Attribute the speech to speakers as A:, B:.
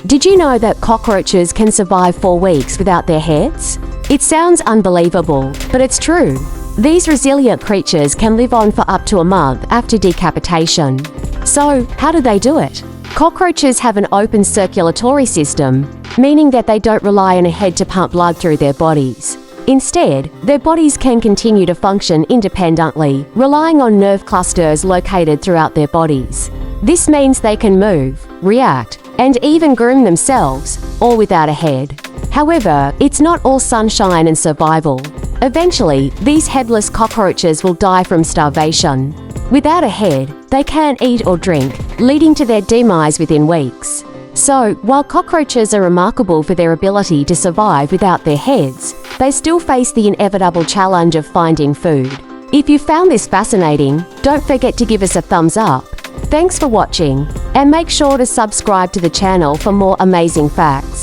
A: Did you know that cockroaches can survive 4 weeks without their heads? It sounds unbelievable, but it's true. These resilient creatures can live on for up to a month after decapitation. So, how do they do it? Cockroaches have an open circulatory system, meaning that they don't rely on a head to pump blood through their bodies. Instead, their bodies can continue to function independently, relying on nerve clusters located throughout their bodies. This means they can move, react, and even groom themselves, all without a head. However, it's not all sunshine and survival. Eventually, these headless cockroaches will die from starvation. Without a head, they can't eat or drink, leading to their demise within weeks. So, while cockroaches are remarkable for their ability to survive without their heads, they still face the inevitable challenge of finding food. If you found this fascinating, don't forget to give us a thumbs up. Thanks for watching, and make sure to subscribe to the channel for more amazing facts.